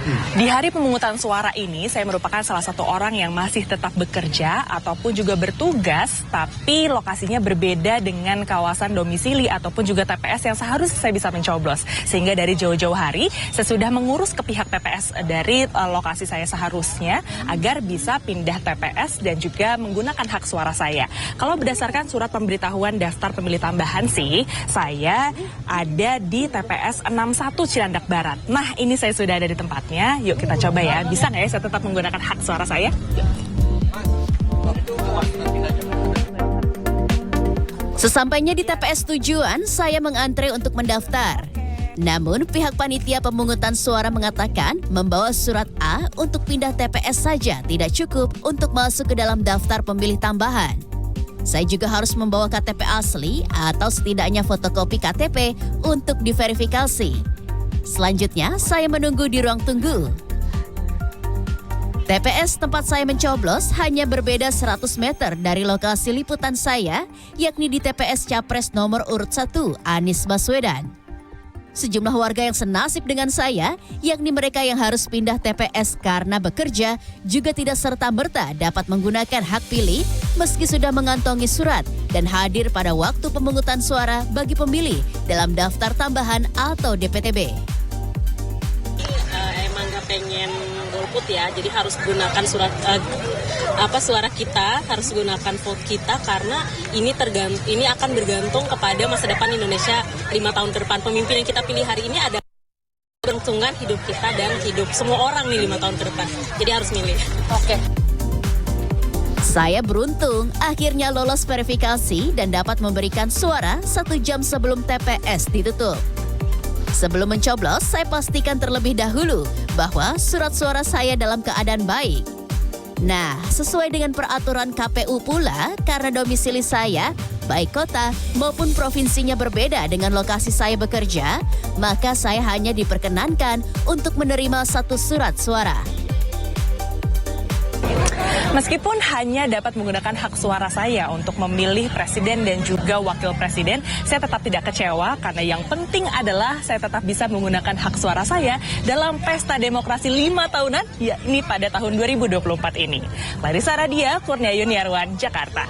Di hari pemungutan suara ini, saya merupakan salah satu orang yang masih tetap bekerja ataupun juga bertugas, tapi lokasinya berbeda dengan kawasan domisili ataupun juga TPS yang seharusnya saya bisa mencoblos. Sehingga dari jauh-jauh hari, saya sudah mengurus ke pihak TPS dari lokasi saya seharusnya agar bisa pindah TPS dan juga menggunakan hak suara saya. Kalau berdasarkan surat pemberitahuan daftar pemilih tambahan sih, saya ada di TPS 61 Cilandak Barat. Nah, ini saya sudah ada di tempatnya. Yuk kita coba ya. Bisa nggak ya saya tetap menggunakan hak suara saya? Sesampainya di TPS tujuan, saya mengantre untuk mendaftar. Namun, pihak panitia pemungutan suara mengatakan membawa surat A untuk pindah TPS saja tidak cukup untuk masuk ke dalam daftar pemilih tambahan. Saya juga harus membawa KTP asli atau setidaknya fotokopi KTP untuk diverifikasi. Selanjutnya, saya menunggu di ruang tunggu. TPS tempat saya mencoblos hanya berbeda 100 meter dari lokasi liputan saya, yakni di TPS Capres nomor urut 1, Anies Baswedan. Sejumlah warga yang senasib dengan saya, yakni mereka yang harus pindah TPS karena bekerja, juga tidak serta-merta dapat menggunakan hak pilih meski sudah mengantongi surat dan hadir pada waktu pemungutan suara bagi pemilih dalam daftar tambahan atau DPTB. Emang gak pengen golput ya, jadi harus gunakan suara kita, harus gunakan vote kita karena ini akan bergantung kepada masa depan Indonesia 5 tahun ke depan. Pemimpin yang kita pilih hari ini ada beruntungan hidup kita dan hidup semua orang nih 5 tahun ke depan. Jadi harus milih. Oke. Saya beruntung akhirnya lolos verifikasi dan dapat memberikan suara 1 jam sebelum TPS ditutup. Sebelum mencoblos, saya pastikan terlebih dahulu bahwa surat suara saya dalam keadaan baik. Nah, sesuai dengan peraturan KPU pula, karena domisili saya, baik kota maupun provinsinya berbeda dengan lokasi saya bekerja, maka saya hanya diperkenankan untuk menerima 1 surat suara. Meskipun hanya dapat menggunakan hak suara saya untuk memilih presiden dan juga wakil presiden, saya tetap tidak kecewa karena yang penting adalah saya tetap bisa menggunakan hak suara saya dalam pesta demokrasi 5 tahunan, yakni pada tahun 2024 ini. Larissa Radia, Kurnia Yuniarwan, Jakarta.